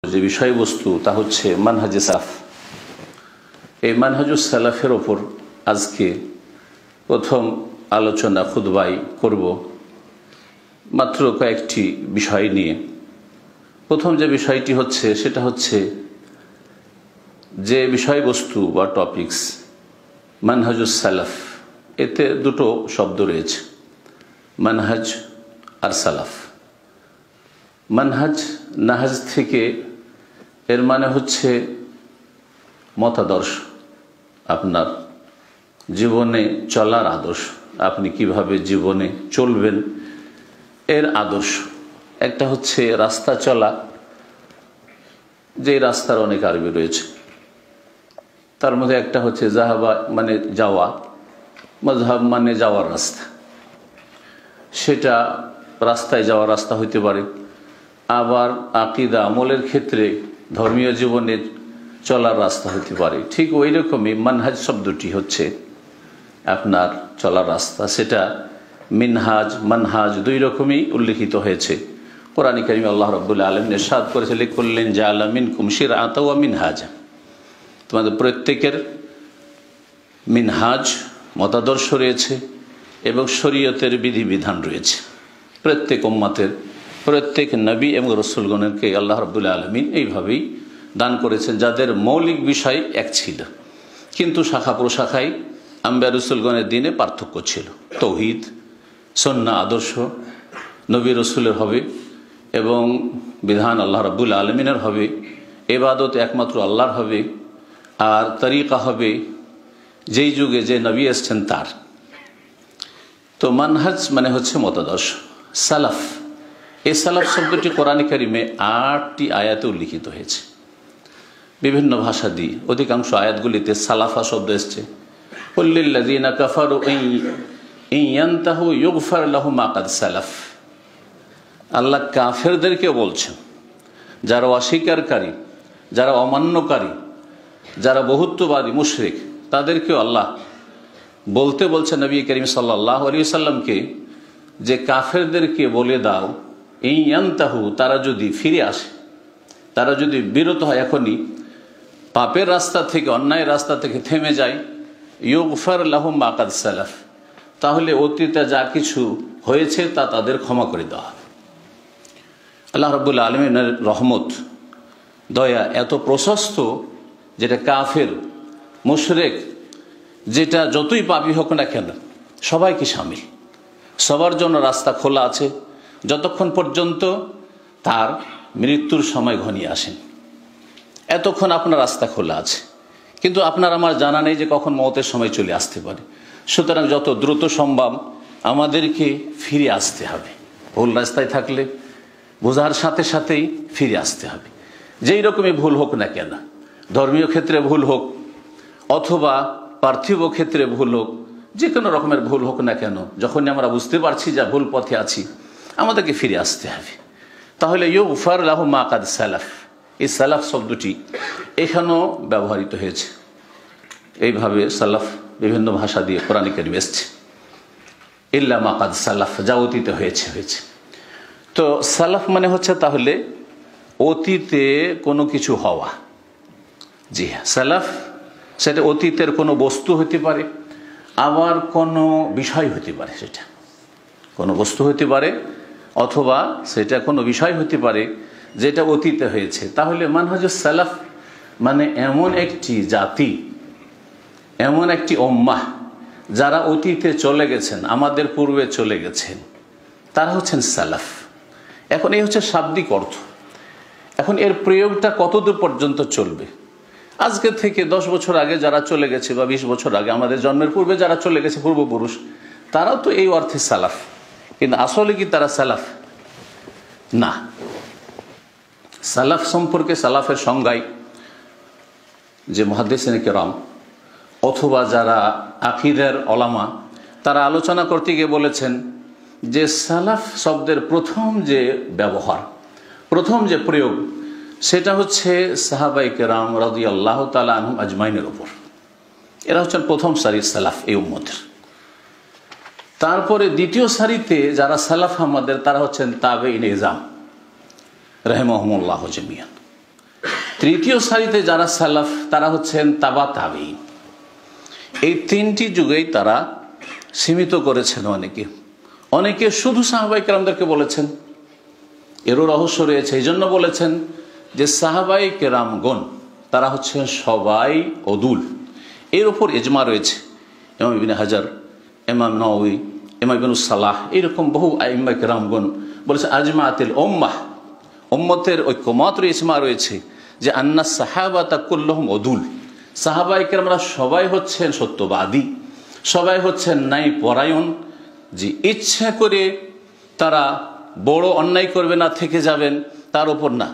যে বিষয়বস্তু তা হচ্ছে মানহাজে সালাফ। এই মানহাজুস সালাফের ওপর আজকে প্রথম আলোচনা খুতবাই করব মাত্র কয়েকটি বিষয় নিয়ে। প্রথম যে বিষয়টি হচ্ছে সেটা হচ্ছে যে বিষয়বস্তু বা টপিকস মানহাজুস সালাফ, এতে দুটো শব্দ রয়েছে, মানহাজ আর সালাফ। মানহাজ নাহাজ থেকে এর মানে হচ্ছে মতাদর্শ, আপনার জীবনে চলার আদর্শ, আপনি কিভাবে জীবনে চলবেন এর আদর্শ। একটা হচ্ছে রাস্তা চলা, যে রাস্তার অনেক আরবি রয়েছে, তার মধ্যে একটা হচ্ছে জাহাবা মানে যাওয়া, মজহাব মানে যাওয়ার রাস্তা, সেটা রাস্তায় যাওয়ার রাস্তা হইতে পারে। আবার আকিদা আমলের ক্ষেত্রে ধর্মীয় জীবনে চলার রাস্তা হতে পারে। ঠিক ওই রকমই মানহাজ শব্দটি হচ্ছে আপনার চলার রাস্তা। সেটা মিনহাজ মানহাজ দুই রকমই উল্লেখিত হয়েছে কোরআন কারীমে। আল্লাহ রাব্বুল আলামিন ইরশাদ করেছে, লিকুল্লিন জাআলা মিনকুম শিরআতাও ওয়া মিনহাজা, তোমাদের প্রত্যেকের মিনহাজ মতাদর্শ রয়েছে এবং শরীয়তের বিধিবিধান রয়েছে। প্রত্যেক উম্মতের প্রত্যেক নবী এবং রসুলগণকে আল্লাহ রাব্বুল আলামিন এইভাবেই দান করেছেন, যাদের মৌলিক বিষয় এক ছিল, কিন্তু শাখা প্রশাখায় আম্বিয়া রসুলগণের দিনে পার্থক্য ছিল। তৌহিদ সুন্নাহ আদর্শ নবী রসুলের হবে এবং বিধান আল্লাহ রাব্বুল আলামিনের হবে, ইবাদত একমাত্র আল্লাহর হবে, আর তরিকা হবে যেই যুগে যে নবী এসছেন তার। তো মানহাজ মানে হচ্ছে মতাদর্শ। সালাফ, এই সালাফ শব্দটি কোরআন কারীমে 8টি আয়াতে উল্লিখিত হয়েছে বিভিন্ন ভাষা দিয়ে। অধিকাংশ আয়াতগুলিতে সালাফা শব্দ এসছে। কুল্লিল্লাযীনা কাফারু ইন ইয়ানতাহু ইউগফার লাহুম মা ক্বাদ সালাফ। আল্লাহ কাফেরদেরকে বলছেন, যারা অস্বীকারকারী, যারা অমান্যকারী, যারা বহুত্ববাদী মুশরিক, তাদেরকেও আল্লাহ বলতে বলছেন নবী করিম সাল্লাল্লাহু আলাইহি ওয়াসাল্লামকে, যে কাফেরদেরকে বলে দাও ইন ইয়ানতাহু, তারা যদি ফিরে আসে, তারা যদি বিরত হয়, এখনই পাপের রাস্তা থেকে, অন্যায় রাস্তা থেকে থেমে যায়, ইউগফার লাহুম মা ক্বাদ সালাফ, তাহলে অতীতে যা কিছু হয়েছে তা তাদের ক্ষমা করে দেওয়া। আল্লাহ রাব্বুল আলামিনের রহমত দয়া এত প্রশস্ত, যেটা কাফের মুশরিক, যেটা যতই পাপী হোক না কেন সবাইকে শামিল, সবার জন্য রাস্তা খোলা আছে যতক্ষণ পর্যন্ত তার মৃত্যুর সময় ঘনিয়ে আসেন। এতক্ষণ আপনার রাস্তা খোলা আছে, কিন্তু আপনার আমার জানা নেই যে কখন মওতের সময় চলে আসতে পারে। সুতরাং যত দ্রুত সম্ভব আমাদেরকে ফিরে আসতে হবে। ভুল রাস্তায় থাকলে বোঝার সাথে সাথেই ফিরে আসতে হবে, যেই রকমই ভুল হোক না কেন, ধর্মীয় ক্ষেত্রে ভুল হোক অথবা পার্থিব ক্ষেত্রে ভুল হোক, যে কোনো রকমের ভুল হোক না কেন, যখনই আমরা বুঝতে পারছি যে ভুল পথে আছি, আমাদেরকে ফিরে আসতে হবে। তাহলে ইউগফার লাহুম মা ক্বাদ সালাফ, এই সালাফ শব্দটি এখানেও ব্যবহৃত হয়েছে। এইভাবে সালাফ বিভিন্ন ভাষা দিয়ে কোরআন কারীমে এসেছে, ইল্লা মা ক্বাদ সালাফ, যা অতীতে হয়েছে। তো সালাফ মানে হচ্ছে তাহলে অতীতে কোনো কিছু হওয়া। জি হ্যাঁ, সালাফ সেটা অতীতের কোনো বস্তু হতে পারে, আবার কোনো বিষয় হতে পারে, সেটা কোনো বস্তু হতে পারে অথবা সেটা কোনো বিষয় হতে পারে যেটা অতীতে হয়েছে। তাহলে মানহাজুস সালাফ মানে এমন একটি জাতি, এমন একটি উম্মাহ যারা অতীতে চলে গেছেন, আমাদের পূর্বে চলে গেছেন, তারা হচ্ছেন সালাফ। এখন এই হচ্ছে শাব্দিক অর্থ। এখন এর প্রয়োগটা কতদূর পর্যন্ত চলবে? আজকে থেকে 10 বছর আগে যারা চলে গেছে বা 20 বছর আগে আমাদের জন্মের পূর্বে যারা চলে গেছে পূর্বপুরুষ, তারাও তো এই অর্থে সালাফ, কিন্তু আসলে কি তারা সালাফ? না। সালাফ সম্পর্কে সালাফের সংজ্ঞায় যে মুহাদ্দিসিনে কেরাম অথবা যারা আকিদার ওলামা, তারা আলোচনা করতে গিয়ে বলেছেন যে সালাফ শব্দের প্রথম যে ব্যবহার, প্রথম যে প্রয়োগ, সেটা হচ্ছে সাহাবায়ে কেরাম রাদিয়াল্লাহু তাআলা আনহুম আজমাইনের উপর। এরা হচ্ছেন প্রথম সারির সালাফ এই উম্মতের। তারপরে দ্বিতীয় সারিতে যারা সালাফ আমাদের, তারা হচ্ছেন তাবেঈন ইজাম রাহিমাহুমুল্লাহ জামিয়ান। তৃতীয় সারিতে যারা সালাফ তারা হচ্ছেন তাবা তাবেঈন। এই তিনটি যুগেই তারা সীমিত করেছেন। অনেকে শুধু সাহাবায়ে কেরামদেরকে বলেছেন, এরও রহস্য রয়েছে। এই জন্য বলেছেন যে সাহাবায়ে কেরামগণ তারা হচ্ছেন সবাই অদুল, এর ওপর ইজমা রয়েছে। ইমাম ইবনে হাজার, ইমাম নওয়ী, ইমাম ইবনে সালাহ, এরকম বহু আইম্মায়ে কেরামগণ বলেছে আজমাআতিল উম্মাহ, উম্মতের ঐক্যমত ইজমা রয়েছে যে আন্না সাহাবাতা কুল্লুহুম অদুল, সাহাবায়ে কেরামরা সবাই হচ্ছেন সত্যবাদী, সবাই হচ্ছেন ন্যায় পরায়ণ। যে ইচ্ছা করে তারা বড় অন্যায় করবে না, থেকে যাবেন তার উপর না।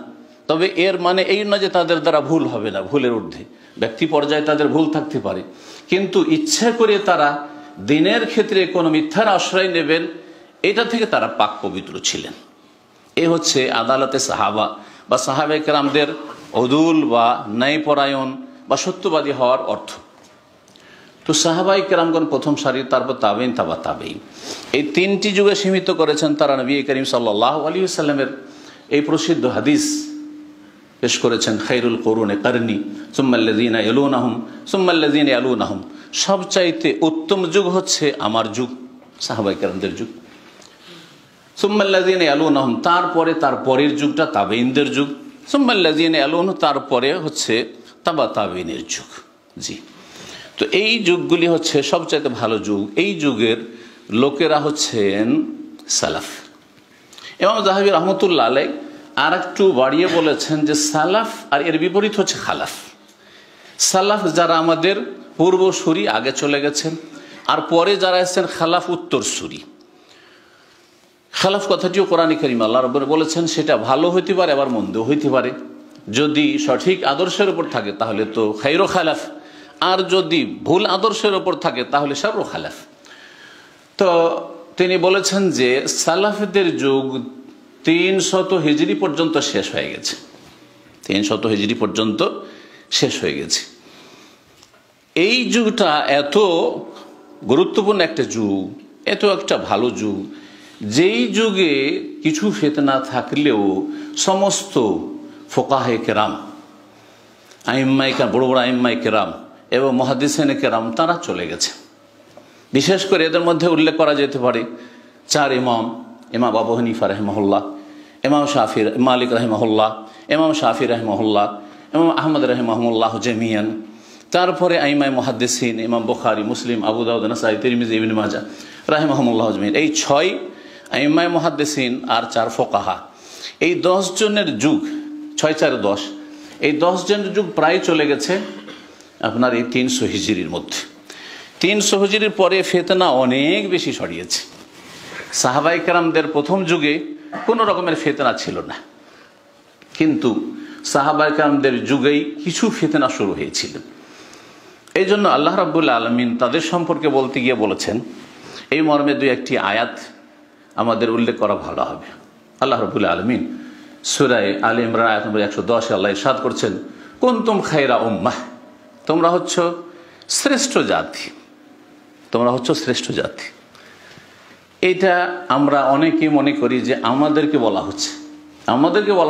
তবে এর মানে এই নয় যে তাদের দ্বারা ভুল হবে না, ভুলের ঊর্ধ্বে। ব্যক্তি পর্যায়ে তাদের ভুল থাকতে পারে, কিন্তু ইচ্ছা করে তারা দিনের ক্ষেত্রে কোনো মিথ্যার আশ্রয় নেবেন, এটা থেকে তারা পাক পবিত্র ছিলেন। এ হচ্ছে আদালতে সাহাবা বা সাহাবায়ে কেরামদের অদুল বা ন্যায়পরায়ণ বা সত্যবাদী হওয়ার অর্থ। তো সাহাবায়ে কেরামগণ প্রথম সারি, তারপর তাবেঈন, তাবা তাবেঈন, এই তিনটি যুগে সীমিত করেছেন তারা। নবী করিম সাল্লাল্লাহু আলাইহি ওয়াসাল্লামের এই প্রসিদ্ধ হাদিস পেশ করেছেন, খায়রুল কুরুনি কারনি সুম্মাল্লাযীনা ইয়ালুনাহুম সুম্মাল্লাযীনা ইয়ালুনাহুম, সবচাইতে উত্তম যুগ হচ্ছে আমার যুগ, সাহাবায়ে কেরামদের যুগ। সুম্মাল্লাযীনা ইয়ালুনাহুম, তারপরে তার পরের যুগটা তাবেঈনদের যুগ। সুম্মাল্লাযীনা ইয়ালুনহুম, তারপরে হচ্ছে তাবা তাবেঈনের যুগ। জি, তো এই যুগগুলি হচ্ছে সবচাইতে ভালো যুগ। এই যুগের লোকেরা হচ্ছেন সালাফ। ইমাম যাহাবী রাহমাতুল্লাহ আলাইহি আর একটু বাড়িয়ে বলেছেন যে সালাফ আর এর বিপরীত হচ্ছে খালাফ। সালাফ যারা আমাদের পূর্বসূরি, আগে চলে গেছেন, আর পরে যারা এসেছেন খালাফ উত্তরসূরি। খালাফ কথাটিও কোরআনে কারীমে আল্লাহ রাব্বুল বলেছেন, সেটা ভালো হইতে পারে আবার মন্দ হইতে পারে। যদি সঠিক আদর্শের উপর থাকে তাহলে তো খায়রু খালাফ, আর যদি ভুল আদর্শের উপর থাকে তাহলে শাররু খালাফ। তো তিনি বলেছেন যে সালাফদের যুগ 300 হিজরি পর্যন্ত শেষ হয়ে গেছে, 300 হিজরি পর্যন্ত শেষ হয়ে গেছে। এই যুগটা এত গুরুত্বপূর্ণ একটা যুগ, এত একটা ভালো যুগ, যেই যুগে কিছু ফিতনা থাকলেও সমস্ত ফুকাহে কেরাম, আইম্মায়ে কেরাম, বড় বড় আইম্মায়ে কেরাম এবং মুহাদ্দিসিনে কেরাম তারা চলে গেছে। বিশেষ করে এদের মধ্যে উল্লেখ করা যেতে পারে 4 ইমাম: ইমাম আবু হানিফা রাহিমাহুল্লাহ, ইমাম শাফি, মালিক রাহিমাহুল্লাহ, ইমাম শাফি রাহিমাহুল্লাহ, ইমাম আহমদ রাহিমাহুল্লাহ জামিয়ান। তারপরে আইম্মায়ে মুহাদ্দিসিন ইমাম বুখারী, মুসলিম, আবু দাউদ, নাসাঈ, তিরমিজি, ইবনে মাজাহ রাহিমাহুমুল্লাহ জামিয়ান। এই 6 আইম্মায়ে মুহাদ্দিসিন আর 4 ফুকাহা, এই 10 জনের যুগ, 6 4 10, এই 10 জনের যুগ প্রায় চলে গেছে আপনার এই 300 হিজরির মধ্যে। 300 হিজরির পরে ফিতনা অনেক বেশি ছড়িয়েছে। সাহাবায়ে কেরামদের প্রথম যুগে কোনো রকমের ফিতনা ছিল না, কিন্তু সাহাবায়ে কেরামদের যুগেই কিছু ফিতনা শুরু হয়েছিল। এই জন্য আল্লাহ রাব্বুল আলামিন তাদের সম্পর্কে বলতে গিয়ে বলেছেন, এই মর্মে 2-1টি আয়াত আমাদের উল্লেখ করা ভালো হবে। আল্লাহ রাব্বুল আলামিন সূরা আলে ইমরান আয়াত নম্বর 110 আল্লাহ ইরশাদ করছেন, কুনতুম খায়রা উম্মাহ, তোমরা হচ্ছ শ্রেষ্ঠ জাতি, তোমরা হচ্ছ শ্রেষ্ঠ জাতি। এটা আমরা অনেকেই মনে করি যে আমাদেরকে বলা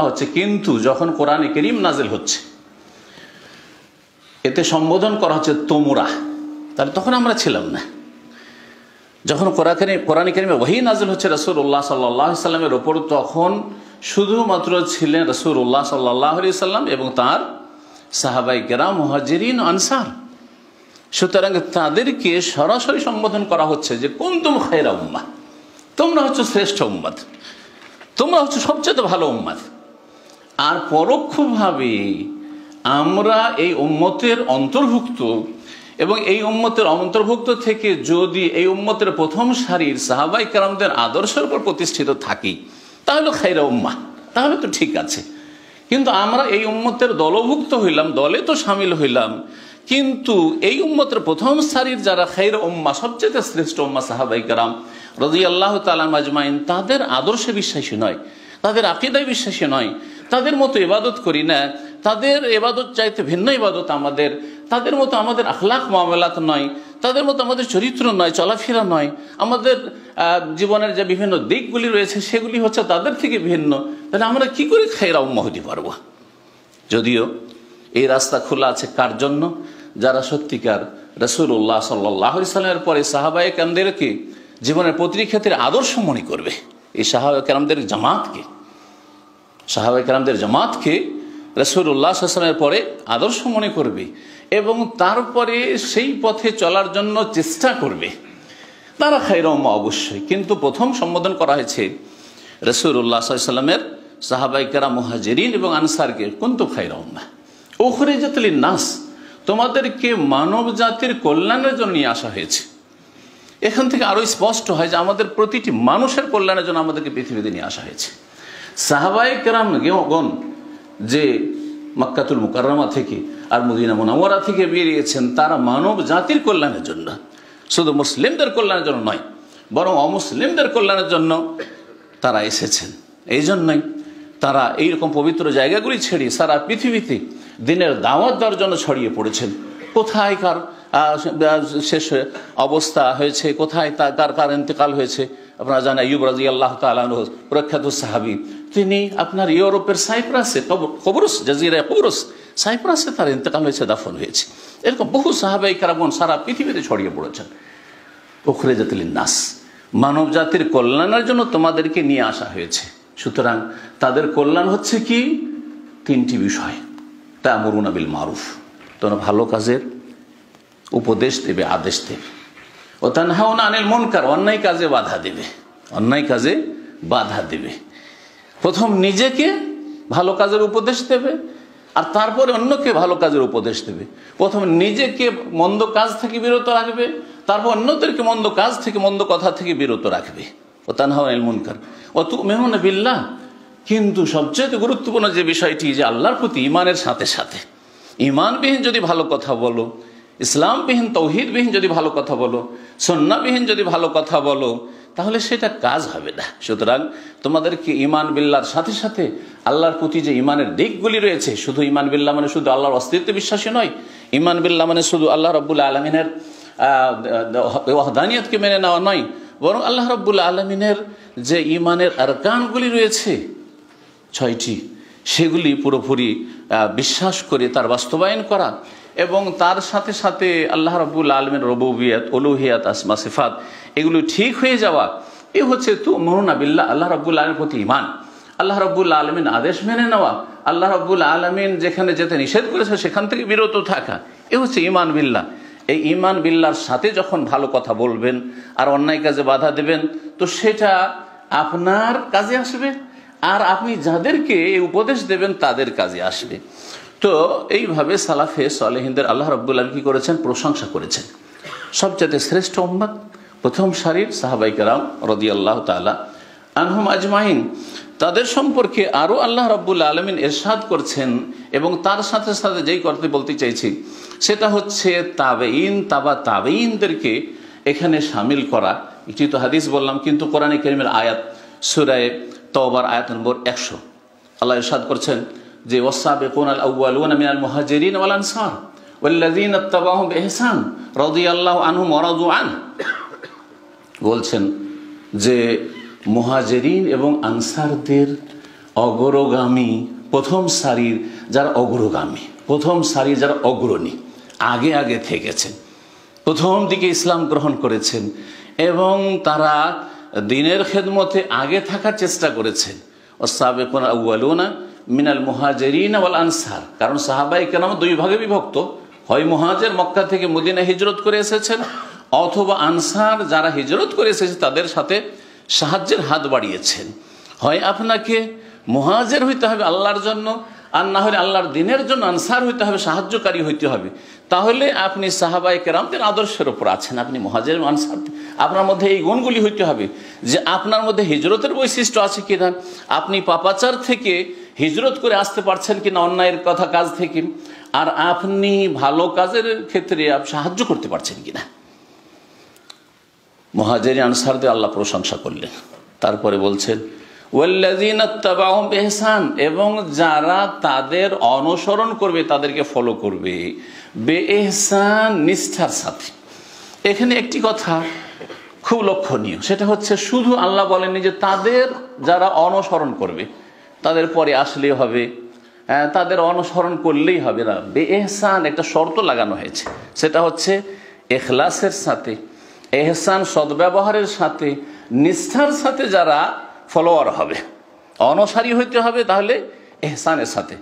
হচ্ছে, কিন্তু যখন কোরআনে কারীম নাজিল হচ্ছে এতে সম্বোধন করা হচ্ছে তোমরা, তাহলে তখন আমরা ছিলাম না। যখন কোরআনে কারীমে ওহী নাজিল হচ্ছে রাসূলুল্লাহ সাল্লাল্লাহু আলাইহি সাল্লামের ওপর, তখন শুধুমাত্র ছিলেন রাসূলুল্লাহ সাল্লাল্লাহু আলাইহি সাল্লাম এবং তার সাহাবায়ে কেরাম, মুহাজিরিন, আনসার। সুতরাং তাদেরকে সরাসরি সম্বোধন করা হচ্ছে যে কুনতুম খায়রা উম্মাহ, তোমরা হচ্ছে শ্রেষ্ঠ উম্মত, তোমরা হচ্ছে সবচেয়ে ভালো উম্মত। আর পরোক্ষভাবে আমরা এই উম্মতের অন্তর্ভুক্ত, এবং এই উম্মতের অন্তর্ভুক্ত থেকে যদি এই উম্মতের প্রথম সারির সাহাবায়ে কেরামদের আদর্শের উপর প্রতিষ্ঠিত থাকি তাহলে খায়রা উম্মাহ, তাহলে তো ঠিক আছে। কিন্তু আমরা এই উম্মতের দলভুক্ত হইলাম, দলে তো শামিল হইলাম, কিন্তু এই উম্মতের প্রথম সারির যারা খায়রা উম্মাহ, সবচেয়ে শ্রেষ্ঠ উম্মাহ সাহাবায়ে কেরাম রাদিয়াল্লাহু তাআলা আজমাইন, তাদের আদর্শে বিশ্বাসী নয়, তাদের আকীদায় বিশ্বাসী নয়, তাদের মতো ইবাদত করি না, তাদের ইবাদত চাইতে ভিন্ন ইবাদত আমাদের, তাদের মতো আমাদের আখলাক মুআমালাত নয়, তাদের মতো আমাদের চরিত্র নয়, চলাফেরা নয়, আমাদের জীবনের যে বিভিন্ন দিকগুলি রয়েছে সেগুলি হচ্ছে তাদের থেকে ভিন্ন। তাহলে আমরা কি করে খায়রা উম্মাহ হতে পারবো? যদিও এই রাস্তা খোলা আছে কার জন্য? যারা সত্যিকার রাসূলুল্লাহ সাল্লাল্লাহু আলাইহি সাল্লামের পরে সাহাবায়ে কেরামদেরকে জীবনের প্রতিটি ক্ষেত্রে আদর্শ মনে করবে। এই সাহাবায়ে কেরামদের জামাতকে রাসূলুল্লাহ সাল্লাল্লাহু আলাইহি সাল্লামের পরে আদর্শ মনে করবে এবং তারপরে সেই পথে চলার জন্য চেষ্টা করবে, তারা খায়রুল উম্মাহ অবশ্যই। কিন্তু প্রথম সম্বোধন করা হয়েছে রাসূলুল্লাহ সাল্লাল্লাহু আলাইহি সাল্লামের সাহাবায়ে কেরাম মুহাজিরিন এবং আনসারকে, কুনতুম খায়রা উম্মাহ উখরিজাত লিন-নাস, তোমাদেরকে মানব জাতির কল্যাণের জন্য নিয়ে আসা হয়েছে। এখান থেকে আরো স্পষ্ট হয় যে আমাদের প্রতিটি মানুষের কল্যাণের জন্য আমাদেরকে পৃথিবীতে নিয়ে আসা হয়েছে। সাহাবায়ে কেরামগণ যে মক্কাতুল মুকাররমা থেকে আর মদিনা মুনাওয়ারা থেকে বেরিয়েছেন, তারা মানব জাতির কল্যাণের জন্য, শুধু মুসলিমদের কল্যাণের জন্য নয়, বরং অমুসলিমদের কল্যাণের জন্য তারা এসেছেন। এই জন্যই তারা এইরকম পবিত্র জায়গাগুলি ছেড়ে সারা পৃথিবীতে দিনের দাওয়াত দেওয়ার জন্য ছড়িয়ে পড়েছেন। কোথায় কার শেষ অবস্থা হয়েছে, কোথায় কার ইন্তেকাল হয়েছে আপনারা জানেন। আইয়ুব রাদিয়াল্লাহু তাআলা আনহু প্রখ্যাত সাহাবী, তিনি আপনার ইউরোপের সাইপ্রাসে, কবরস, জাজিরা কবরস, সাইপ্রাসে তার ইন্তেকাল হয়েছে, দাফন হয়েছে। এরকম বহু সাহাবায়ে কেরাম সারা পৃথিবীতে ছড়িয়ে পড়েছেন। উখরিজাত লিন-নাস, মানব জাতির কল্যাণের জন্য তোমাদেরকে নিয়ে আসা হয়েছে। সুতরাং তাদের কল্যাণ হচ্ছে কি? তিনটি বিষয়। তা'মুরুনা বিল মারুফ, তোমরা ভালো কাজের উপদেশ দেবে, আদেশ দেবে। ও তানহাউনা আনিল মুনকার, অন্যায় কাজে বাধা দেবে। প্রথম নিজেকে ভালো কাজের উপদেশ দেবে আর তারপরে অন্যকে ভালো কাজের উপদেশ দেবে। প্রথম নিজেকে মন্দ কাজ থেকে বিরত রাখবে, তারপর অন্যদেরকে মন্দ কাজ থেকে, মন্দ কথা থেকে বিরত রাখবে। ও তানহাউনা আনিল মুনকার ওয়া তু'মিনুনা বিল্লাহ, কিন্তু সবচেয়ে গুরুত্বপূর্ণ যে বিষয়টি, যে আল্লাহর প্রতি ঈমানের সাথে সাথে ঈমানবিহীন যদি ভালো কথা বলো, ইসলামবিহীন তৌহিদবিহীন যদি ভালো কথা বলো, সুন্নাহবিহীন যদি ভালো কথা বলো, তাহলে সেটা কাজ হবে না। সুতরাং তোমাদেরকে ঈমান বিল্লাহর সাথে সাথে আল্লাহর প্রতি যে ঈমানের দিকগুলি রয়েছে, শুধু ঈমান বিল্লাহ মানে শুধু আল্লাহর অস্তিত্বে বিশ্বাসী নয়, ঈমান বিল্লাহ মানে শুধু আল্লাহ রাব্বুল আলামিনের ওয়াহদানিয়তকে মেনে নেওয়া নয়, বরং আল্লাহ রাব্বুল আলামিনের যে ঈমানের আরকানগুলি রয়েছে 6টি, সেগুলি পুরোপুরি বিশ্বাস করে তার বাস্তবায়ন করা এবং তার সাথে সাথে আল্লাহ রাব্বুল আলামিনের রুবুবিয়ত, উলুহিয়াত, আসমা সিফাত এগুলো ঠিক হয়ে যাওয়া। এ হচ্ছে তু'মিনুনা বিল্লাহ, আল্লাহ রাব্বুল আলামিনের প্রতি ঈমান, আল্লাহ রাব্বুল আলামিন আদেশ মেনে নেওয়া, আল্লাহ রাব্বুল আলামিন যেখানে যেতে নিষেধ করেছে সেখান থেকে বিরত থাকা। এ হচ্ছে ঈমান বিল্লাহ। এই ঈমান বিল্লাহর সাথে যখন ভালো কথা বলবেন আর অন্যায় কাজে বাধা দেবেন, তো সেটা আপনার কাজে আসবে আর আপনি যাদেরকে এই উপদেশ দেবেন তাদের কাজে আসবে। তো এইভাবে সালাফে সালেহিনদের আল্লাহ রাব্বুল আলামিন কি করেছেন? প্রশংসা করেছেন। সবচেয়ে শ্রেষ্ঠ উম্মত প্রথম সারির সাহাবায়ে কেরাম রাদিয়াল্লাহু তাআলা আনহুম আজমাইন, তাদের সম্পর্কে আরও আল্লাহ রাব্বুল আলামিন ইরশাদ করছেন এবং তার সাথে সাথে যেই করতে বলতে চাইছি সেটা হচ্ছে তাবেঈন, তাবেঈনদেরকে এখানে শামিল করা। একটি তো হাদিস বললাম, কিন্তু কোরআনে কারীমের আয়াত, সূরা তাওবার আয়াত নম্বর 100, আল্লাহ ইরশাদ করছেন যে ওয়াসাবিকুনাল আউয়ালুনা মিনাল মুহাজিরিন ওয়াল আনসার ওয়াল্লাযীনা ইত্তাবাউহুম বিইহসান রাদিয়াল্লাহু আনহুম ওয়া রাদু আন, বলছেন যে মুহাজিরিন এবং আনসারদের অগ্রগামী, প্রথম সারির যারা অগ্রগামী, প্রথম সারির যারা অগ্রণী, আগে আগে থেকেছেন, প্রথম দিকে ইসলাম গ্রহণ করেছেন এবং তারা দ্বীনের খেদমতে আগে থাকার চেষ্টা করেছেন। ওয়াসাবিকুনাল আউয়ালুনা মিনাল মুহাজিরিন ওয়াল আনসার, কারণ সাহাবায়ে কেরাম দুই ভাগে বিভক্ত, হয় মুহাজির মক্কা থেকে মদিনা হিজরত করে এসেছেন, অথবা আনসার যারা হিজরত করে এসেছে তাদের সাথে সাহায্যের হাত বাড়িয়েছেন। হয় আপনাকে মুহাজির হইতে হবে আল্লাহর জন্য, আর না হলে আল্লাহর দ্বীনের জন্য আনসার হইতে হবে, সাহায্যকারী হইতে হবে। তাহলে আপনি সাহাবায়ে কেরামদের আদর্শের উপর আছেন, আপনি মুহাজির আনসার, আপনার মধ্যে এই গুণগুলি হইতে হবে যে আপনার মধ্যে হিজরতের বৈশিষ্ট্য আছে কিনা, আপনি পাপাচার থেকে হিজরত করে আসতে পারছেন কিনা, অন্যায়ের কথা কাজ থেকে, আর আপনি ভালো কাজের ক্ষেত্রে সাহায্য করতে পারছেন কিনা। মুহাজির আনসারদের আল্লাহ প্রশংসা করলেন, তারপরে বলছেন ওয়াল্লাযীনা ইত্তাবাউহুম বিইহসান, এবং যারা তাদের অনুসরণ করবে, তাদেরকে ফলো করবে, বিইহসান, নিষ্ঠার সাথে। এখানে একটি কথা খুব লক্ষণীয়, সেটা হচ্ছে শুধু আল্লাহ বলেননি যে তাদের যারা অনুসরণ করবে, তাদের পরে আসলে হবে, তাদের অনুসরণ করলেই হবে না, বেএহসান একটা শর্ত লাগানো হয়েছে, সেটা হচ্ছে এখলাসের সাথে, এহসান সদ্ব্যবহারের সাথে, নিষ্ঠার সাথে যারা ফলোয়ার হবে, অনুসারী হইতে হবে, তাহলে এহসানের সাথে।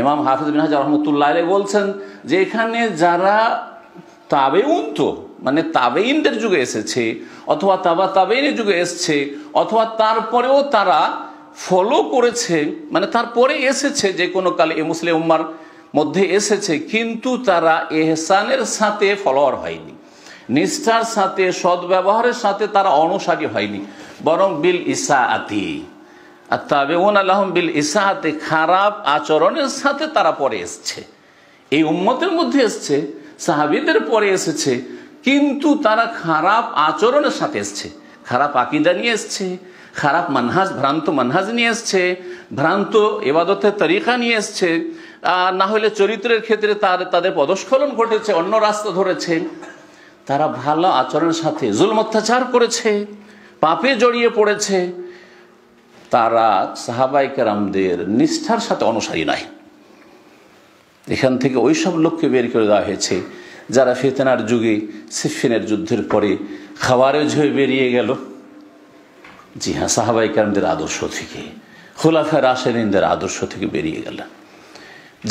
ইমাম হাফিজ বিন হাজার রহমতুল্লাহ আলাইহি বলছেন যে এখানে যারা তাবেউন, তো মানে তাবেইনদের যুগে এসেছে অথবা তাবেইনের যুগে এসছে, অথবা তারপরেও তারা ফলো করেছে, মানে তারপরে এসেছে, যে কোনো কালে এই মুসলিম উম্মার মধ্যে এসেছে, কিন্তু তারা এহসানের সাথে ফলোয়ার হয়নি, নিষ্ঠার সাথে সদ্ব্যবহারের সাথে তারা অনুসারী হয়নি, বরং বিল ইসাআতি, আর তাবেউন আলাহুম বিল ইসাআতি, খারাপ আচরণের সাথে তারা পরে এসছে। এই উম্মতের মধ্যে এসছে, সাহাবীদের পরে এসেছে, কিন্তু তারা খারাপ আচরণের সাথে এসছে, খারাপ আকীদা নিয়ে এসছে, খারাপ মানহাজ, ভ্রান্ত মানহাজ নিয়ে এসছে, ভ্রান্ত ইবাদতের তরিকা নিয়ে এসছে, না হলে চরিত্রের ক্ষেত্রে তাদের পদস্খলন ঘটেছে, অন্য রাস্তা ধরেছে। তারা ভালো আচরণের সাথে জুলম অত্যাচার করেছে, পাপে জড়িয়ে পড়েছে, তারা সাহাবায়ে কেরামদের নিষ্ঠার সাথে অনুসারী নয়। এখান থেকে ওই সব লোককে বের করে দেওয়া হয়েছে যারা ফিতনার যুগে সিফিনের যুদ্ধের পরে খাওয়ারেজ হয়ে বেরিয়ে গেল। জি হ্যাঁ, সাহাবায়ে কেরামদের আদর্শ থেকে, খুলাফায়ে রাশিদিনদের আদর্শ থেকে বেরিয়ে গেল।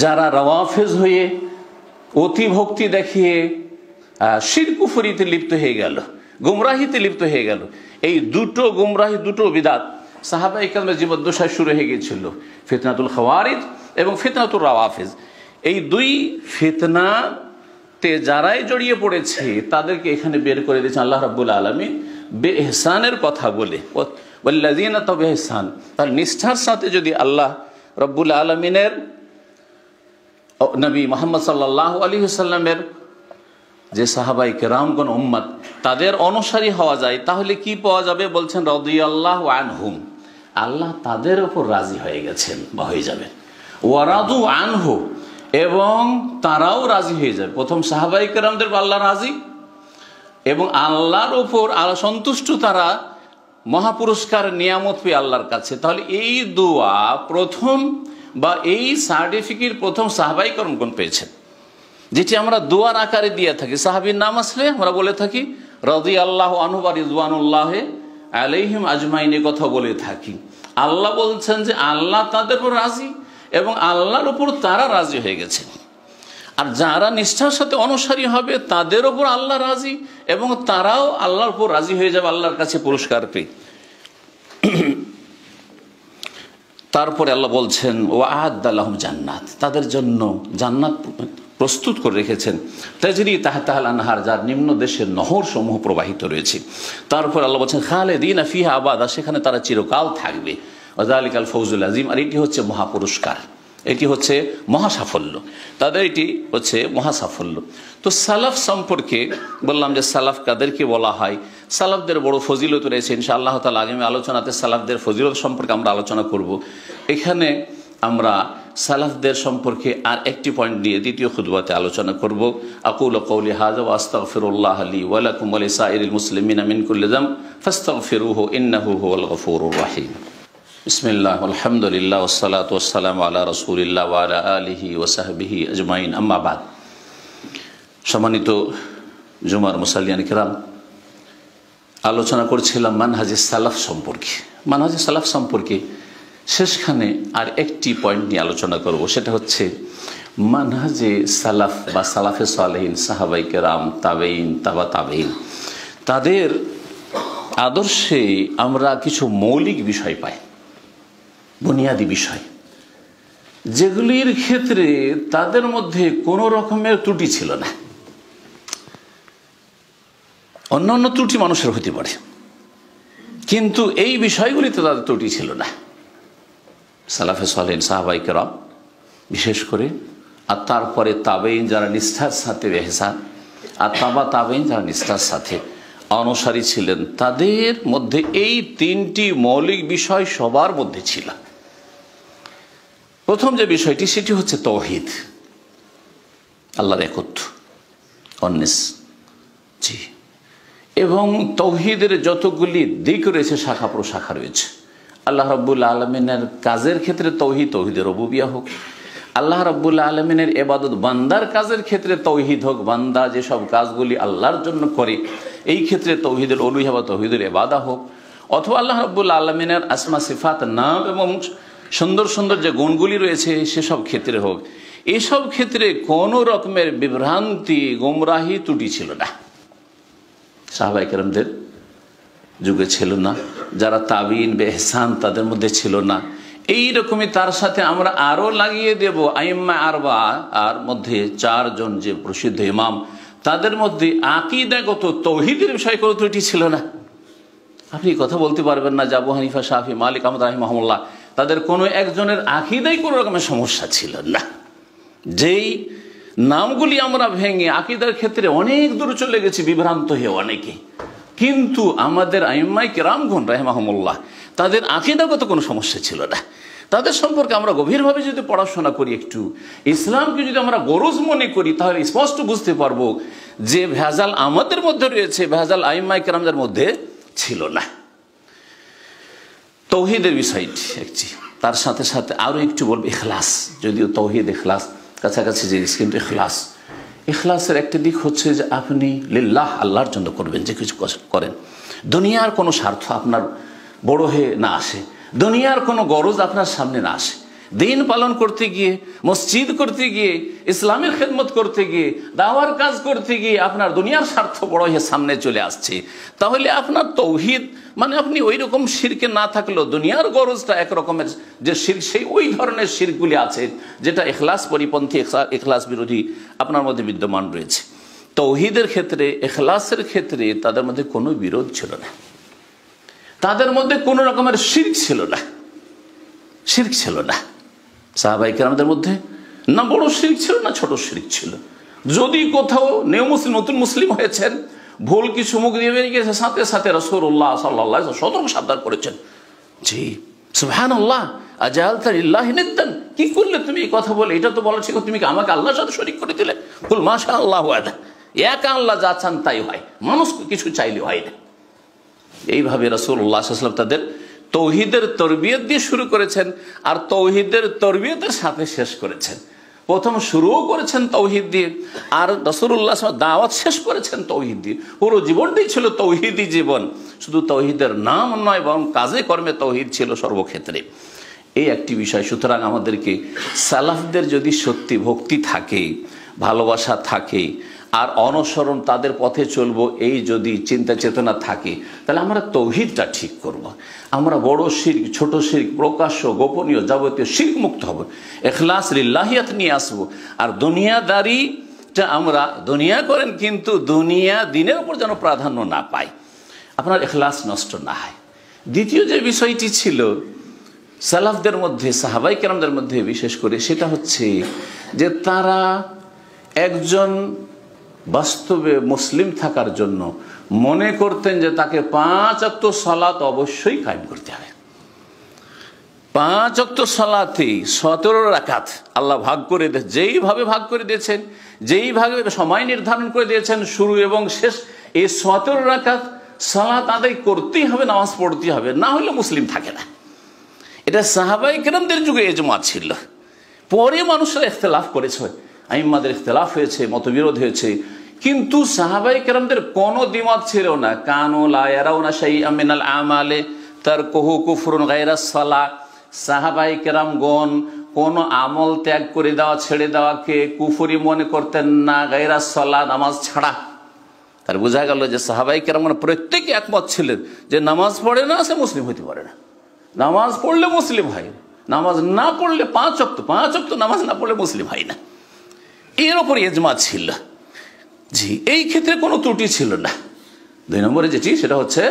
যারা রাওয়াফেজ হয়ে অতি ভক্তি দেখিয়ে শিরক কুফরিতে লিপ্ত হয়ে গেল, গুমরাহিতে লিপ্ত হয়ে গেল, এই দুটো গুমরাহি, দুটো বিদাত সাহাবায়ে কেরামের জীবদ্দশায় শুরু হয়ে গিয়েছিল, ফিতনাতুল খাওয়ারিজ এবং ফিতনাতুল রাওয়াফিজ। এই দুই ফিতনাতে যারাই জড়িয়ে পড়েছে তাদেরকে এখানে বের করে দিয়েছেন আল্লাহ রাব্বুল আলামিন বেএহসানের কথা বলে, ওয়াল্লাযীনা তাও বেএহসান। তার নিষ্ঠার সাথে যদি আল্লাহ রাব্বুল আলামিনের নবী মুহাম্মদ সাল্লাল্লাহু আলাইহি ওয়াসাল্লামের যে সাহাবায়ে কেরামগণ উম্মত, তাদের অনুসারী হওয়া যায়, তাহলে কি পাওয়া যাবে? বলছেন রাদিয়াল্লাহু আনহুম, আল্লাহ তাদের উপর রাজি হয়ে গেছেন বা হয়ে যাবেন, ওয়ারাদু আনহু, এবং তারাও রাজি হয়ে যাবে। প্রথম সাহাবায়ে কেরামদের আল্লাহ রাজি এবং আল্লাহর উপর সন্তুষ্ট, তারা মহাপুরস্কার নিয়ামত পেয়ে আল্লাহর কাছে। তাহলে এই দোয়া প্রথম বা এই সার্টিফিকেট প্রথম সাহাবায়ে কেরামগণ পেয়েছেন, যেটি আমরা দোয়ার আকারে দিয়ে থাকি। সাহাবীর নাম আসলে আমরা বলে থাকি রাদিয়াল্লাহু আনহু ওয়া রিদওয়ানুল্লাহি আলাইহিম আজমাইন, কথা বলে থাকি। আল্লাহ বলছেন যে আল্লাহ তাদের উপর রাজি এবং আল্লাহর উপর তারা রাজি হয়ে গেছে। আর যারা নিষ্ঠার সাথে অনুসারী হবে তাদের উপর আল্লাহ রাজি এবং তারাও আল্লাহর উপর রাজি হয়ে যাবে আল্লাহর কাছে পুরস্কার পেয়ে। তারপরে আল্লাহ বলছেন ওয়াআদ্দা লাহুম জান্নাত, তাদের জন্য জান্নাত প্রস্তুত করে রেখেছেন, তাজরি তাহতাল আনহার, যার নিম্ন দেশের নহর সমূহ প্রবাহিত রয়েছে। তারপর আল্লাহ বলছেন খালিদিনা ফিহা আবাদা, সেখানে তারা চিরকাল থাকবে। ওয়াযালিকাল ফাওজুল আযীম, আর এটি হচ্ছে মহাপুরস্কার, এটি হচ্ছে মহাসাফল্য, তাদের এটি হচ্ছে মহাসাফল্য। তো সালাফ সম্পর্কে বললাম যে সালাফ কাদেরকে বলা হয়, সালাফদের বড় ফজিলত রয়েছে। ইনশাআল্লাহ তাআলা আগামী আলোচনাতে সালাফদের ফজিলত সম্পর্কে আমরা আলোচনা করব। এখানে আমরা সালাফদের সম্পর্কে আর একটি পয়েন্ট নিয়ে দ্বিতীয় খুতবাতে আলোচনা করব। আকুলু কওলি হাযা ওয়া আস্তাগফিরুল্লাহ লি ওয়া লাকুম ওয়া লিসাইরিল মুসলিমিনা মিন কুল্লি যাম ফাস্তাগফিরুহু ইন্নাহু হুয়াল গফুরুর রহিম। বিসমিল্লাহ, আলহামদুলিল্লাহ, ওয়াসসালাতু ওয়াসসালামু আলা রাসূলিল্লাহ ওয়া আলা আলিহি ওয়া সাহবিহি আজমাইন, আম্মা বাদ। সম্মানিত জুমার মুসাল্লিয়ান কিরাম, আলোচনা করছিলাম মানহাজে সালাফ সম্পর্কে। মানহাজে সালাফ সম্পর্কে শেষখানে আর একটি পয়েন্ট নিয়ে আলোচনা করব, সেটা হচ্ছে মানহাজে সালাফ বা সালাফে সালেহিন, সাহাবায়ে কেরাম, তাবেইন, তাবেইন, তাদের আদর্শে আমরা কিছু মৌলিক বিষয় পাই, বুনিয়াদি বিষয়, যেগুলির ক্ষেত্রে তাদের মধ্যে কোনো রকমের ত্রুটি ছিল না। অন্যান্য ত্রুটি মানুষের হতে পারে, কিন্তু এই বিষয়গুলিতে তাদের ত্রুটি ছিল না। সালাফে সালেহিন, সাহাবায়ে কেরাম বিশেষ করে, আর তারপরে তাবেইন যারা নিষ্ঠার সাথে ইহসান, আর তাবেইন যারা নিষ্ঠার সাথে অনুসারী ছিলেন, তাদের মধ্যে এই তিনটি মৌলিক বিষয় সবার মধ্যে ছিল। প্রথম যে বিষয়টি সেটি হচ্ছে তাওহীদ, আল্লাহর একত্ব, অননেস, জি। এবং তাওহীদের যতগুলি দিক রয়েছে, শাখা প্রশাখা রয়েছে, আল্লাহ রাব্বুল আলামিনের কাজের ক্ষেত্রে তাওহীদ, তাওহীদের রুবুবিয়্যাহ হোক, আল্লাহ রাব্বুল আলামিনের ইবাদত, বান্দার কাজের ক্ষেত্রে তৌহিদ হোক, বান্দা যেসব কাজগুলি আল্লাহর জন্য করে এই ক্ষেত্রে তৌহিদুল উলুহিয়া বা তৌহিদুল ইবাদা হোক, অথবা আল্লাহ রাব্বুল আলামিনের আসমা সিফাত, নাম এবং সুন্দর সুন্দর যে গুণগুলি রয়েছে সেসব ক্ষেত্রে হোক, এসব ক্ষেত্রে কোনো রকমের বিভ্রান্তি, গোমরাহি, ত্রুটি ছিল না। সাহাবায়ে কেরামদের যুগে ছিল না, যারা তাবিঈন বে ইহসান তাদের মধ্যে ছিল না। এইরকমই তার সাথে আমরা আরও লাগিয়ে দেব আইম্মা আরবা, আর মধ্যে চারজন যে প্রসিদ্ধ ইমাম, তাদের মধ্যে আকীদাগত তৌহিদের বিষয়ে কোনো ত্রুটি ছিল না। আপনি কথা বলতে পারবেন না যে আবু হানিফা, শাফি, মালিক, আহমদ রাহিমাহুল্লাহ তাদের কোনো একজনের আকীদায় কোনো রকমের সমস্যা ছিল না। যেই নামগুলি আমরা ভেঙে আকীদার ক্ষেত্রে অনেক দূর চলে গেছি, বিভ্রান্ত হয়ে অনেকে, কিন্তু আমাদের আইম্মায়ে কেরামগণ রাহিমাহুমুল্লাহ তাদের আকীদাগত কোনো সমস্যা ছিল না। তাদের সম্পর্কে আমরা গভীরভাবে যদি পড়াশোনা করি, একটু ইসলামকে যদি আমরা গরজ মনে করি, তাহলে স্পষ্ট বুঝতে পারবো যে ভেজাল আমাদের মধ্যে রয়েছে, ভেজাল আইম্মায়ে কেরামদের মধ্যে ছিল না। তৌহিদের বিষয়টি একটি, তার সাথে সাথে আরও একটু বলবো ইখলাস। যদিও তৌহিদ ইখলাস কাছাকাছি জিনিস, কিন্তু ইখলাসের একটা দিক হচ্ছে যে আপনি লিল্লাহ, আল্লাহর জন্য করবেন, যে কিছু করেন দুনিয়ার কোনো স্বার্থ আপনার বড় হয়ে না আসে, দুনিয়ার কোনো গরজ আপনার সামনে না আসে। দিন পালন করতে গিয়ে, মসজিদ করতে গিয়ে, ইসলামের খেদমত করতে গিয়ে, দাওয়ার কাজ করতে গিয়ে আপনার দুনিয়ার স্বার্থ বড় হয়ে সামনে চলে আসছে, তাহলে আপনার তৌহিদ মানে আপনি ওই রকম শিরকে না থাকলেও দুনিয়ার গরজটা একরকমের যে শিরক, সেই ওই ধরনের শিরকগুলি আছে যেটা ইখলাস পরিপন্থী, ইখলাস বিরোধী আপনার মধ্যে বিদ্যমান রয়েছে। তৌহিদের ক্ষেত্রে, ইখলাসের ক্ষেত্রে তাদের মধ্যে কোনো বিরোধ ছিল না, তাদের মধ্যে কোনো রকমের শিরক ছিল না, শিরক ছিল না। সাহাবায়ে কেরামদের মধ্যে না বড় শিরক ছিল না ছোট শিরক ছিল। যদি কোথাও নতুন মুসলিম হয়েছেন, ভুল কিছু মুখ দিয়ে বেরিয়ে গেছে, সাথে সাথে রাসূলুল্লাহ সাল্লাল্লাহু আলাইহি ওয়াসাল্লাম সতর্ক সাবধান করেছেন, জি সুবহানাল্লাহ আজালতা লিল্লাহি নিদ্দান, কি করলে তুমি এই কথা বলে, এটা তো বলা ঠিক, তুমি কি আমাকে আল্লাহর সাথে শরীক করে দিলে? কুল মাশাআল্লাহু ওয়াহদা, একা আল্লাহ যা চান তাই হয়, মানুষ কিছু চাইলে হয় না। এইভাবে রাসূলুল্লাহ সাল্লাল্লাহু আলাইহি ওয়াসাল্লাম তাদের তৌহিদের তরবিয়ত দিয়ে শুরু করেছেন, আর তৌহিদের তরবিয়তের সাথে শেষ করেছেন। প্রথম শুরুও করেছেন তৌহিদ দিয়ে, আর রাসূলুল্লাহ দাওয়াত শেষ করেছেন তৌহিদ দিয়ে। পুরো জীবনটাই ছিল তৌহিদি জীবন, শুধু তৌহিদের নাম নয় বরং কাজে কর্মে তৌহিদ ছিল সর্বক্ষেত্রে। এই একটি বিষয়। সুতরাং আমাদেরকে সালাফদের যদি সত্যি ভক্তি থাকে, ভালোবাসা থাকে, আর অনুসরণ, তাদের পথে চলবো, এই যদি চিন্তা চেতনা থাকে, তাহলে আমরা তৌহিদটা ঠিক করব। আমরা বড় শিরক, ছোট শিরক, প্রকাশ্য, গোপনীয়, যাবতীয় শিরক মুক্ত হব, ইখলাস লিল্লাহিয়াত নিয়ে আসবো। আর দুনিয়াদারিটা আমরা দুনিয়া করেন, কিন্তু দুনিয়া দিনের উপর যেন প্রাধান্য না পাই, আপনার ইখলাস নষ্ট না হয়। দ্বিতীয় যে বিষয়টি ছিল সালাফদের মধ্যে, সাহাবায়ে কেরামদের মধ্যে বিশেষ করে, সেটা হচ্ছে যে তারা একজন বাস্তবে মুসলিম থাকার জন্য মনে করতেন যে তাকে 5 ওয়াক্ত সালাত অবশ্যই কায়েম করতে হবে। 5 ওয়াক্ত সালাতে 17 রাকাত আল্লাহ ভাগ করে দিয়েছেন, যেইভাবে ভাগ করে দিয়েছেন, যেইভাবে সময় নির্ধারণ করে দিয়েছেন, শুরু এবং শেষ, এই 17 রাকাত সালাত আদায় করতেই হবে, নামাজ পড়তেই হবে, না হলে মুসলিম থাকে না। এটা সাহাবায়ে কেরামদের যুগে ইজমা ছিল। পরে মানুষরা ইখতিলাফ করেছে, আইম্মাদের ইখতিলাফ হয়েছে, মতবিরোধ হয়েছে, কিন্তু সাহাবায়ে কেরামদের কোনো দ্বিমত ছিল না। কানু লা ইয়ারাউনা শাইআম মিনাল আমালে তারকুহু কুফরুন গায়রাস সালাহ। সাহাবায়ে কেরামগণ কোনো আমল ত্যাগ করে দেওয়া, ছেড়ে দেওয়াকে কুফরি মনে করতেন না, গায়রাস সালাহ, নামাজ ছাড়া। তার বোঝা গেল যে সাহাবায়ে কেরামগণ প্রত্যেকে একমত ছিলেন যে নামাজ পড়ে না সে মুসলিম হতে পারে না, নামাজ পড়লে মুসলিম হয়, নামাজ না পড়লে 5 ওয়াক্ত নামাজ না পড়লে মুসলিম হয় না। এর ওপর ইজমা ছিল। জি, এই ক্ষেত্রে কোনো ত্রুটি ছিল না। 2 নম্বরে যেটি, সেটা হচ্ছে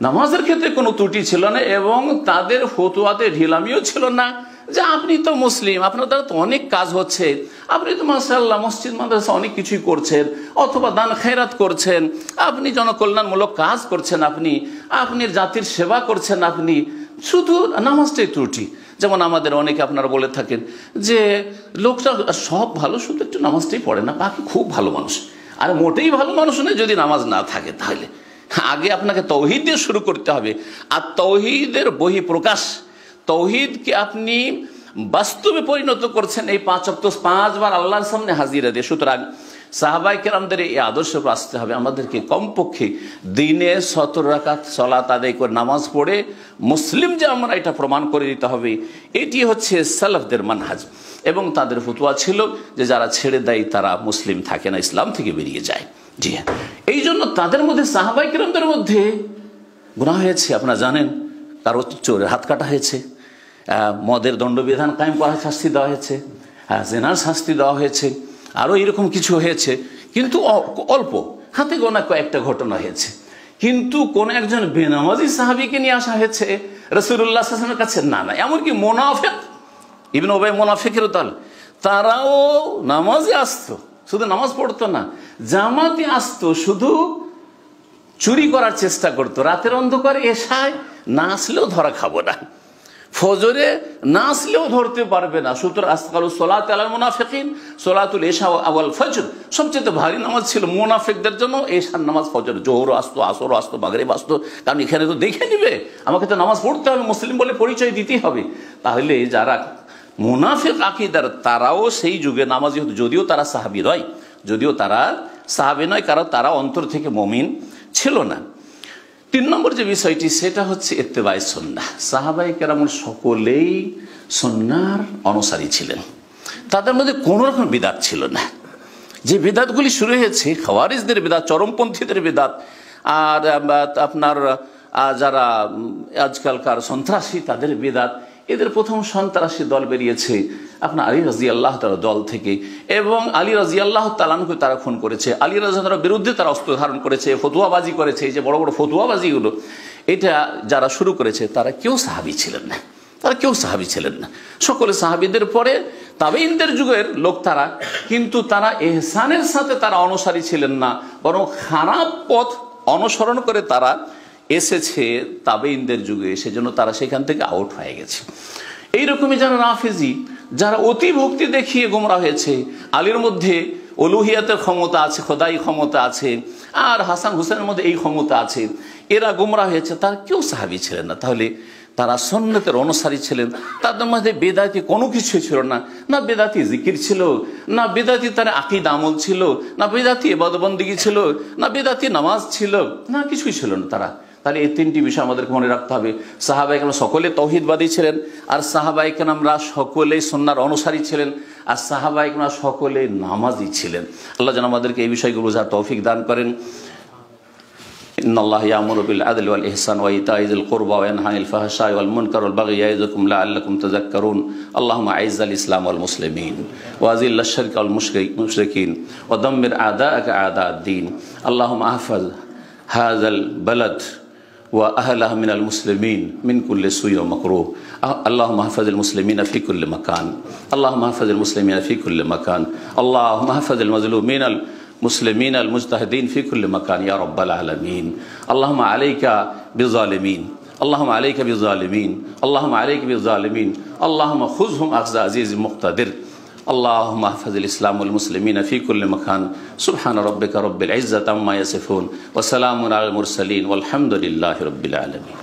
নামাজের ক্ষেত্রে কোনো ত্রুটি ছিল না, এবং তাদের ফতোয়াতে ঢিলামিও ছিল না যে আপনি তো মুসলিম, আপনার দ্বারা তো অনেক কাজ হচ্ছে, আপনি তো মাশাআল্লাহ মসজিদ মাদ্রাসা অনেক কিছুই করছেন, অথবা দান খেরাত করছেন, আপনি জনকল্যাণমূলক কাজ করছেন, আপনি জাতির সেবা করছেন, আপনি শুধু নামাজটাই ত্রুটি। যেমন আমাদের অনেকে আপনারা বলে থাকেন যে লোকটা সব ভালো, শুধু একটু নামাজটাই পড়ে না, বাকি খুব ভালো মানুষ। আর মোটেই ভালো মানুষ নয় যদি নামাজ না থাকে। তাহলে আগে আপনাকে তৌহিদ দিয়ে শুরু করতে হবে। আর তৌহিদের বহিঃপ্রকাশ, তৌহিদকে আপনি বাস্তবে পরিণত করছেন এই 5 ওয়াক্ত 5 বার আল্লাহর সামনে হাজিরা দিয়ে। সুতরাং সাহাবায়ে কেরামদের এই আদর্শ আসতে হবে। আমাদেরকে কমপক্ষে দিনে 17 রাকাত সালাত আদায় করে নামাজ পড়ে মুসলিম যে আমরা এটা প্রমাণ করে দিতে হবে। এটি হচ্ছে সালাফদের মানহাজ। এবং তাদের ফতোয়া ছিল যে যারা ছেড়ে দেয় তারা মুসলিম থাকে না, ইসলাম থেকে বেরিয়ে যায়। জি হ্যাঁ, এই জন্য তাদের মধ্যে সাহাবায়ে কেরামদের মধ্যে গুনাহ হয়েছে। আপনারা জানেন, কারো চোরের হাত কাটা হয়েছে, মদের দণ্ডবিধান কায়েম করার শাস্তি দেওয়া হয়েছে, জেনার শাস্তি দেওয়া হয়েছে, আরও এরকম কিছু হয়েছে। কিন্তু অল্প হাতে গোনা কয়েকটা ঘটনা হয়েছে। কিন্তু কোন একজন বেনামাজি সাহাবীকে নিয়ে আসা হয়েছে রাসূলুল্লাহ সাল্লাল্লাহু আলাইহি ওয়াসাল্লামের কাছে, না না, এমনকি মুনাফিক ইবনে উবাই মুনাফিকের দল, তারাও নামাজে আসতো, শুধু নামাজ পড়তো না, জামাতে আসতো, শুধু চুরি করার চেষ্টা করতো। রাতের অন্ধকারে এশায় না আসলেও ধরা খাবো না, ফজরে না আসলেও ধরতে পারবে না। সুতরাং আসকালু সলাত আলাল মুনাফিকিন সলাতুল ইশা ওয়াল ফজর, সবচেয়ে ভারী নামাজ ছিল মুনাফিকদের জন্য এশার নামাজ। ফজর, জোহর আসতো, আসর আসতো, মাগরিব আসতো, কারণ এখানে তো দেখে নিবে, আমাকে তো নামাজ পড়তে হবে, মুসলিম বলে পরিচয় দিতেই হবে। তাহলে যারা মুনাফিক আকীদার তারাও সেই যুগে নামাজি হতো, যদিও তারা সাহাবী নয়, কারণ তারা অন্তর থেকে মুমিন ছিল না। 3 নম্বর যে বিষয়টি সেটা হচ্ছে ইত্তেবায়ে সুন্নাহ। সাহাবায়ে কেরাম সকলেই সুন্নাহর অনুসারী ছিলেন, তাদের মধ্যে কোনো রকম বিদআত ছিল না। যে বিদআতগুলি শুরু হয়েছে খাওয়ারিজদের বিদআত, চরমপন্থীদের বিদআত, আর আপনার যারা আজকালকার সন্ত্রাসী তাদের বিদআত, এদের প্রথম সন্ত্রাসী দল বেরিয়েছে আপনার আলী রাদিয়াল্লাহু তাআলা দল থেকে, এবং আলী রাদিয়াল্লাহু তাআলাকে তারা খুন করেছে, আলী রাদিয়াল্লাহু বিরুদ্ধে তারা অস্ত্র ধারণ করেছে, ফতোয়াবাজি করেছে। এই যে বড় বড় ফতোয়াবাজিগুলো, এটা যারা শুরু করেছে তারা কেউ সাহাবী ছিলেন না, সকলে সাহাবীদের পরে তাবেঈনদের যুগের লোক তারা, কিন্তু তারা ইহসানের সাথে তারা অনুসারী ছিলেন না, বরং খারাপ পথ অনুসরণ করে তারা এসেছে তাবেঈনদের যুগে, সেজন্য তারা সেখান থেকে আউট হয়ে গেছে। এইরকমই যারা রাফিজি, যারা অতি ভক্তি দেখিয়ে গোমরা হয়েছে, আলীর মধ্যে উলুহিয়াতের ক্ষমতা আছে, খোদাই ক্ষমতা আছে, আর হাসান হুসেনের মধ্যে এই ক্ষমতা আছে, এরা গোমরা হয়েছে, তারা কেউ সাহাবী ছিলেন না। তাহলে তারা সুন্নতের অনুসারী ছিলেন। তাদের মধ্যে বেদাতি কোনো কিছু ছিল না, না বেদাতি জিকির ছিল, না বেদাতি তার আকীদা আমল ছিল, না বেদাতি ইবাদত বন্দেগী ছিল, না বেদাতি নামাজ ছিল, না কিছুই ছিল না তারা। তাহলে এই 3টি বিষয় আমাদেরকে মনে রাখতে হবে। সাহাবায়ে কেরাম সকলে তাওহীদবাদী ছিলেন, আর সাহাবায়ে কেরামরা সকলেই সুন্নাহর অনুসারী ছিলেন, আর সাহাবায়ে কেরামরা সকলে নামাজি ছিলেন। আল্লাহ যেন আমাদেরকে এই বিষয়গুলো বোঝার তৌফিক দান করেন। ইন্নাল্লাহা ইয়ামুরু বিল আদলি ওয়াল ইহসান ওয়া ইতা'i যিল কুরবা ওয়া ইয়ানহা আনিল ফাহশাই ওয়াল মুনকার ওয়াল বাগই ইয়া'iযুকুম লাআল্লাকুম তাযাক্কারুন। আল্লাহুম্মা আ'iজ্জাল ইসলাম ওয়াল মুসলিমিন ওয়া আযিল্লাশ শিরকা ওয়াল মুশরিকিন ওয়া দাম্মির আ'দা'আকা আ'দা'আদ-দ্বীন। আল্লাহুম্মা আহফাজ হাযাল বালাদ وأهلها من المسلمين من كل سوء ومكروه. اللهم احفظ المسلمين في كل مكان، اللهم احفظ المسلمين في كل مكان، اللهم احفظ المظلومين المسلمين المجتهدين في كل مكان يا رب العالمين. اللهم عليك بالظالمين، اللهم عليك بالظالمين، اللهم عليك بالظالمين، اللهم خذهم أخذ عزيز مقتدر. اللهم احفظ الإسلام والمسلمين في كل مكان. سبحان ربك رب العزة عما يصفون وسلام على المرسلين والحمد لله رب العالمين.